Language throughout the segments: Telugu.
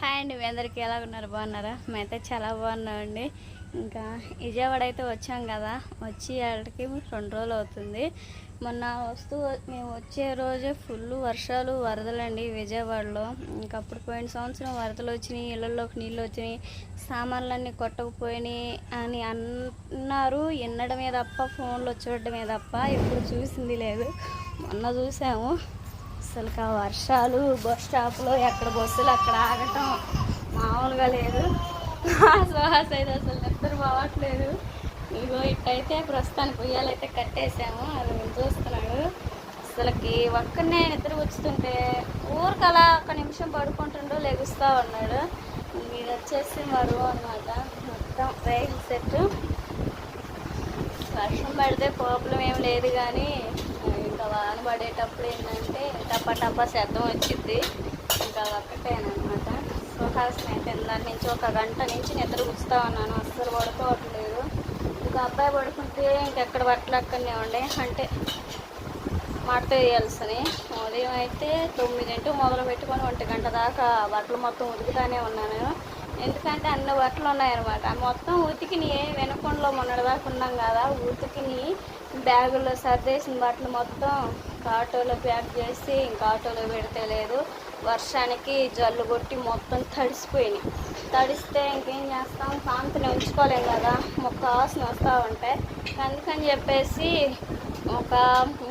హాయ్ అండి, మీ అందరికీ ఎలా ఉన్నారు? బాగున్నారా? మేమైతే చాలా బాగున్నామండి. ఇంకా విజయవాడ అయితే వచ్చాం కదా, వచ్చి వాళ్ళకి 2 రోజులు అవుతుంది. మొన్న మేము వచ్చే రోజే ఫుల్ వర్షాలు వరదలండి విజయవాడలో. ఇంకా అప్పుడు పోయిన సంవత్సరం వరదలు వచ్చినాయి, ఇళ్ళల్లోకి నీళ్ళు వచ్చినాయి, సామాన్లన్నీ కొట్టకపోయినాయి అని అన్నారు. వినడమే తప్ప, ఫోన్లో చూడడమే తప్ప ఎప్పుడు చూసింది లేదు. మొన్న చూసాము. అసలు ఆ వర్షాలు, బస్ స్టాప్లో ఎక్కడ బస్సులు అక్కడ ఆగటం మామూలుగా లేదు. శ్వాస అయితే అసలు నిద్ర పోవట్లేదు. ఇగో ఇట్టయితే ప్రస్తుతానికి ఉయ్యాలైతే కట్టేసాము, అది చూస్తున్నాడు. అసలుకి ఒక్కనే నిద్ర వచ్చుతుంటే ఊరికలా 1 నిమిషం పడుకుంటుండో లెగుస్తూ ఉన్నాడు. ఇది వచ్చేసి మరువు అనమాట, మొత్తం రైలు సెట్. వర్షం పడితే ప్రాబ్లం ఏం లేదు, కానీ ఇంకా వాన పడేటప్పుడు ఏంటంటే టపా టపా శబ్దం వచ్చింది. ఇంకా ఒక్కటేనమాట. సుహాసిని అయితే దాని నుంచి 1 గంట నుంచి నిద్ర కూర్చుతా ఉన్నాను, అస్సలు పడుకోవట్లేదు. ఇంకా అబ్బాయి పడుకుంటే ఇంకెక్కడ బట్టలు అక్కడనే ఉండే, అంటే మడత వేయాల్సినాయి. ఉదయం అయితే 9 మొదలు పెట్టుకొని 1 గంట దాకా బట్టలు మొత్తం ఉతుకుతానే ఉన్నాను. ఎందుకంటే అన్ని బట్టలు ఉన్నాయన్నమాట. మొత్తం ఉతికిని వెనకొండలో మొన్నటిదాకా ఉన్నాం కదా, ఉతికిని బ్యాగుల్లో సర్దేసిన బట్టలు మొత్తం ఆటోలో ప్యాక్ చేసి ఇంకా ఆటోలో పెడితే లేదు, వర్షానికి జల్లు కొట్టి మొత్తం తడిసిపోయినాయి. తడిస్తే ఇంకేం చేస్తాం, కాంతిని ఉంచుకోలేం కదా, మొక్క ఆసన వస్తూ ఉంటాయి. అందుకని చెప్పేసి ఒక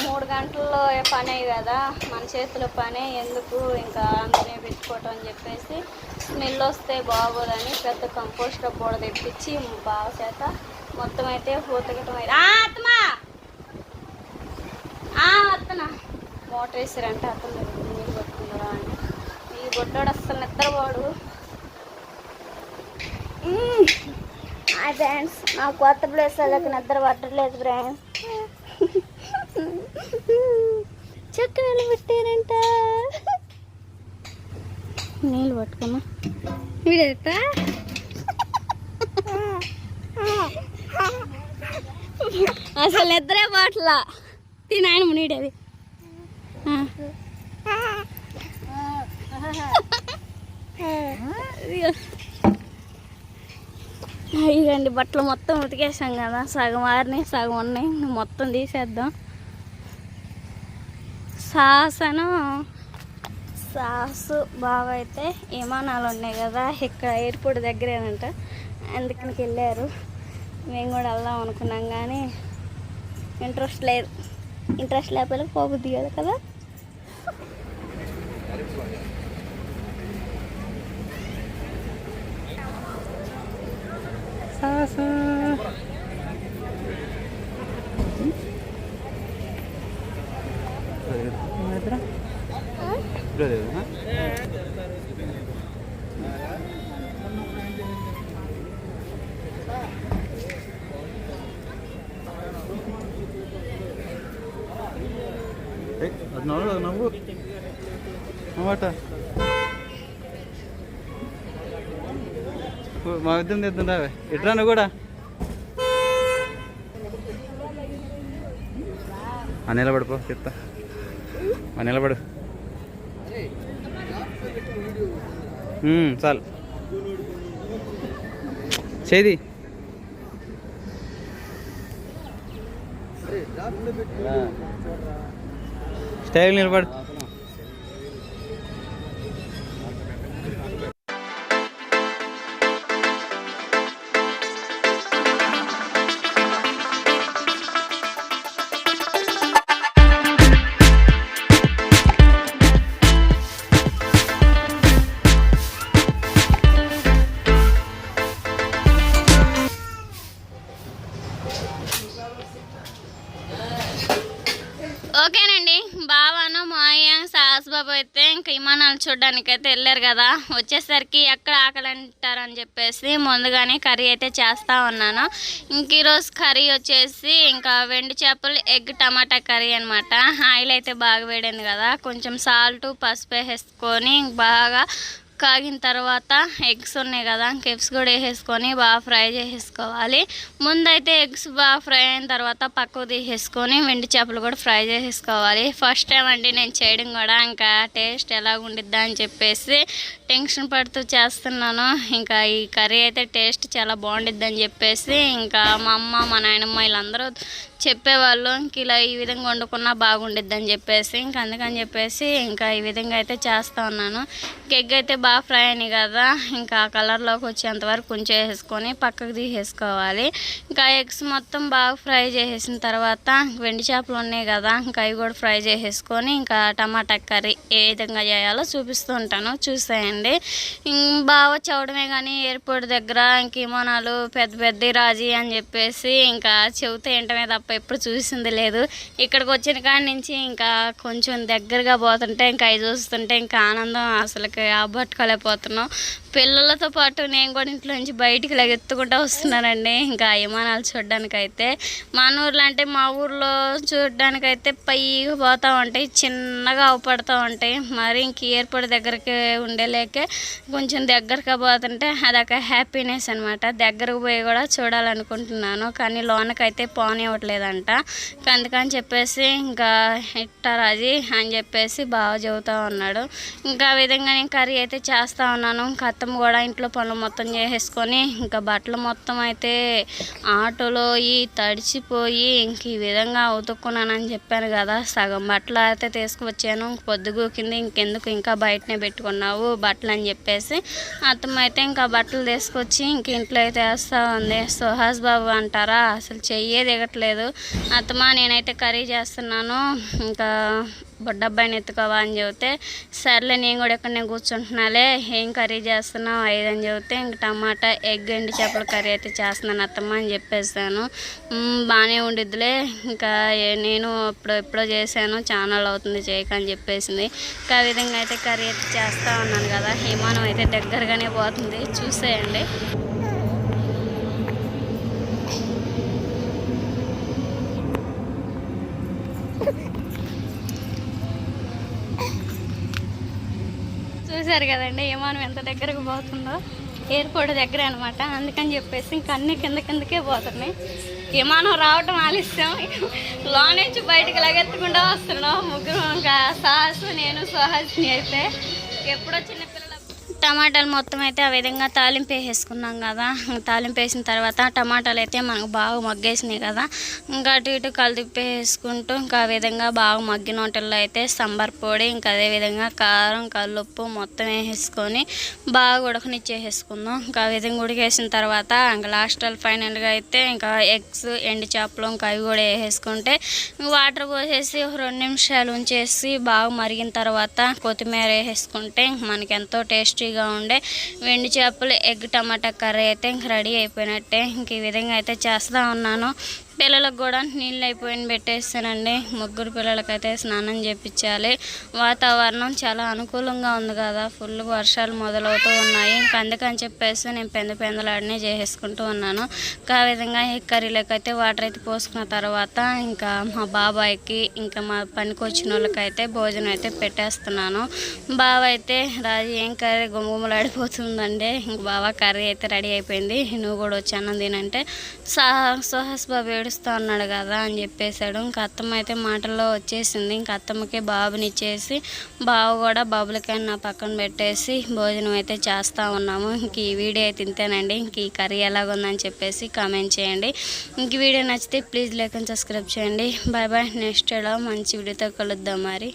3 గంటల్లో పనే కదా, మన చేతిలో పనే ఎందుకు ఇంకా అందునే పెట్టుకోవటం అని చెప్పేసి, స్మెల్ వస్తే బాగోదని పెద్ద కంపోస్టర్ బోడ తెప్పించి బాగా చేత మొత్తం అయితే ఉతకటం అయితే అత్తన మోటర్ వేసారంటే అతను నీళ్ళు పట్టుకున్నారా అని. ఈ బొడ్డోడు అస్సలు నిద్రపోడు. హాయ్ ఫ్రెండ్స్, నా కొత్త ప్లేస్ వాళ్ళకి నిద్ర పట్టలేదు ఫ్రెండ్స్. చక్కలు పెట్టారంట, నీళ్ళు పట్టుకున్నా వీడేట. అసలు నిద్రే పాటలా తినాయన మునీడేది. ఇదండి బట్టలు మొత్తం ఉతికేసాం కదా, సగం ఆరినాయి సగం ఉన్నాయి, మొత్తం తీసేద్దాం. సాసు బాగా అయితే విమానాలు ఉన్నాయి కదా, ఇక్కడ ఎయిర్పోర్ట్ దగ్గరేనంట, అందుకనికి వెళ్ళారు. మేము కూడా వెళ్దాం అనుకున్నాం కానీ ఇంట్రెస్ట్ లేదు. ఇంట్రెస్ట్ లేకపోతే పోబుద్ది కదా కదా. సాసు నవ్వు మాట మా విద్యం తెద్దుంటావే ఎట్రా నువ్వు కూడా నిలబడిపో చెప్తా, నిలబడు చాలు చేది. స్టైల్ నిలబడు. ఓకేనండి, బావాను మాయ సాసుబాబు అయితే ఇంకా విమానాలు చూడడానికి అయితే వెళ్ళారు కదా, వచ్చేసరికి ఎక్కడ ఆకలి అంటారని చెప్పేసి ముందుగానే కర్రీ అయితే చేస్తూ ఉన్నాను. ఇంక ఈరోజు కర్రీ వచ్చేసి ఇంకా వెండి చేపలు ఎగ్ టమాటా కర్రీ అనమాట. ఆయిల్ అయితే బాగా వేడింది కదా, కొంచెం సాల్ట్ పసుపు వేసుకొని బాగా కాగిన తర్వాత ఎగ్స్ ఉన్నాయి కదా, ఎగ్స్ కూడా వేసేసుకొని బాగా ఫ్రై చేసేసుకోవాలి. ముందైతే ఎగ్స్ బాగా ఫ్రై అయిన తర్వాత పక్కకు తీసేసుకొని వెండి చేపలు కూడా ఫ్రై చేసేసుకోవాలి. ఫస్ట్ టైం అండి నేను చేయడం కూడా, ఇంకా టేస్ట్ ఎలా ఉండిద్దా అని చెప్పేసి టెన్షన్ పడుతూ చేస్తున్నాను. ఇంకా ఈ కర్రీ అయితే టేస్ట్ చాలా బాగుండిద్ది అని చెప్పేసి ఇంకా మా అమ్మ మా నాయనమ్మ వీళ్ళందరూ చెప్పేవాళ్ళు, ఇంక ఇలా ఈ విధంగా వండుకున్నా బాగుండిద్ది అని చెప్పేసి ఇంకా అందుకని చెప్పేసి ఇంకా ఈ విధంగా అయితే చేస్తూ ఉన్నాను. ఎగ్ అయితే బాగా ఫ్రై అయినాయి కదా, ఇంకా కలర్లోకి వచ్చేంతవరకు కొంచెం వేసుకొని పక్కకు తీసేసుకోవాలి. ఇంకా ఎగ్స్ మొత్తం బాగా ఫ్రై చేసేసిన తర్వాత వెండి చేపలు ఉన్నాయి కదా, ఇంకా అవి కూడా ఫ్రై చేసేసుకొని ఇంకా టమాటా కర్రీ ఏ విధంగా చేయాలో చూపిస్తూ ఉంటాను, చూసేయండి. బాగా చవడమే కానీ ఎయిర్పోర్ట్ దగ్గర ఇంక విమానాలు పెద్ద పెద్ద రాజీ అని చెప్పేసి ఇంకా చెబితే ఏంటనే తప్ప ఎప్పుడు చూసింది లేదు. ఇక్కడికి వచ్చిన కాడి నుంచి ఇంకా కొంచెం దగ్గరగా పోతుంటే ఇంకా అవి చూస్తుంటే ఇంకా ఆనందం అసలుకి ఆబట్టుకోలేకపోతున్నాం. పిల్లలతో పాటు నేను కూడా ఇంట్లో నుంచి బయటికి ఎత్తుకుంటూ వస్తున్నానండి ఇంకా విమానాలు చూడడానికైతే. మన ఊర్లో అంటే మా ఊర్లో చూడడానికైతే పైకి పోతూ ఉంటాయి, చిన్నగా అవపడుతూ ఉంటాయి. మరి ఇంక ఎయిర్పోర్ట్ దగ్గరికి ఉండేలేకే కొంచెం దగ్గరగా పోతుంటే అదొక హ్యాపీనెస్ అనమాట. దగ్గరకు పోయి కూడా చూడాలనుకుంటున్నాను కానీ లోనకైతే పోనివ్వట్లేదంట. అందుకని చెప్పేసి ఇంకా ఇట్టారాజీ అని చెప్పేసి బాగా చెబుతూ ఉన్నాడు. ఇంకా ఆ విధంగా నేను కర్రీ అయితే చేస్తూ ఉన్నాను. అత్తమ్మ కూడా ఇంట్లో పనులు మొత్తం చేసేసుకొని ఇంకా బట్టలు మొత్తం అయితే ఆటోలో తడిచిపోయి ఇంక ఈ విధంగా ఉతుక్కున్నానని చెప్పాను కదా, సగం బట్టలు అయితే తీసుకువచ్చాను. పొద్దుగూకింది, ఇంకెందుకు ఇంకా బయటనే పెట్టుకున్నావు బట్టలు అని చెప్పేసి అత్తమ్మ అయితే ఇంకా బట్టలు తీసుకొచ్చి ఇంక ఇంట్లో అయితే వేస్తూ ఉంది. సుహాస్ బాబు అంటారా, అసలు చెయ్యే దిగట్లేదు. అత్తమ్మ నేనైతే కర్రీ చేస్తున్నాను, ఇంకా బొడ్డబ్బాయిని ఎత్తుకోవా అని చెబితే సర్లే నేను కూడా ఎక్కడనే కూర్చుంటున్నాలే, ఏం కర్రీ చేస్తున్నావు అని చెబితే ఇంక టమాటా ఎగ్ ఎండి చేపల కర్రీ అయితే చేస్తున్నాను అత్తమ్మ అని చెప్పేసాను. బాగానే ఉండిద్దిలే, ఇంకా నేను ఎప్పుడో చేశాను, ఛానల్ అవుతుంది చేయక అని చెప్పేసింది. ఇంకా ఆ విధంగా అయితే కర్రీ అయితే చేస్తూ ఉన్నాను కదా, విమానం అయితే దగ్గరగానే పోతుంది, చూసేయండి. చూసారు కదండి విమానం ఎంత దగ్గరకు పోతుందో, ఎయిర్పోర్ట్ దగ్గర అనమాట. అందుకని చెప్పేసి ఇంక అన్ని కిందకే పోతున్నాయి. విమానం రావటం ఆలస్యం, లో నుంచి బయటకు లగెత్తుకుంటూ వస్తున్నాం ముగ్గురు. ఇంకా సాహసు నేను సుహాసిని అయితే ఎప్పుడో చిన్నపిల్లల టమాటాలు మొత్తం అయితే ఆ విధంగా తాలింపు వేసేసుకున్నాం కదా. తాలింపు వేసిన తర్వాత టమాటాలు అయితే మనకు బాగా మగ్గేసినాయి కదా, ఇంకా అటు ఇటు కలిపేసుకుంటూ ఇంకా ఆ విధంగా బాగా మగ్గిన వాటిల్లో అయితే సాంబార్ పొడి ఇంకా అదేవిధంగా కారం కల్లుప్పు మొత్తం వేసేసుకొని బాగా ఉడకనిచ్చేసేసుకుందాం. ఇంకా ఆ విధంగా ఉడికేసిన తర్వాత ఇంకా లాస్ట్ ఫైనల్గా అయితే ఇంకా ఎగ్స్ ఎండి చేపలు ఇంకా అవి కూడా వేసేసుకుంటే వాటర్ పోసేసి 2 నిమిషాలు ఉంచేసి బాగా మరిగిన తర్వాత కొత్తిమీర వేసేసుకుంటే మనకి ఎంతో టేస్టీగా ఉండే వెండి చేపలు ఎగ్ టమాటా కర్రీ అయితే ఇంక రెడీ అయిపోయినట్టే. ఇంక ఈ విధంగా అయితే చేస్తూ ఉన్నాను. పిల్లలకు కూడా నీళ్ళు అయిపోయిన పెట్టేస్తానండి. ముగ్గురు పిల్లలకైతే స్నానం చేయించాలి. వాతావరణం చాలా అనుకూలంగా ఉంది కదా, ఫుల్ వర్షాలు మొదలవుతూ ఉన్నాయి. ఇంకా అందుకని చెప్పేసి నేను పెందలాడినే చేసేసుకుంటూ ఉన్నాను. ఇంకా ఆ విధంగా ఈ కర్రీలోకి అయితే వాటర్ అయితే పోసుకున్న తర్వాత ఇంకా మా బాబాయ్కి ఇంకా మా పనికి వచ్చిన వాళ్ళకైతే భోజనం అయితే పెట్టేస్తున్నాను. బావ అయితే రాజు ఏం కర్రీ గుమగుమలాడిపోతుందండి. ఇంక బావ కర్రీ అయితే రెడీ అయిపోయింది, నువ్వు కూడా వచ్చి అన్నం తినంటే సుహాస్ బాబు ఏడుస్తూ ఉన్నాడు కదా అని చెప్పేశాడు. ఇంకా అత్తమ్మ అయితే మాటల్లో వచ్చేసింది. ఇంకా అత్తమ్మకి బాబునిచ్చేసి బావ కూడా బాబులకైనా నా పక్కన పెట్టేసి భోజనం అయితే చేస్తూ ఉన్నాము. ఇంక ఈ వీడియో అయితే ఇంతేనండి. ఇంక ఈ కర్రీ ఎలాగుందని చెప్పేసి కామెంట్ చేయండి. ఇంక వీడియో నచ్చితే ప్లీజ్ లైక్ అండ్ సబ్స్క్రైబ్ చేయండి. బాయ్ బాయ్, నెక్స్ట్ మంచి వీడియోతో కలుద్దాం మరి.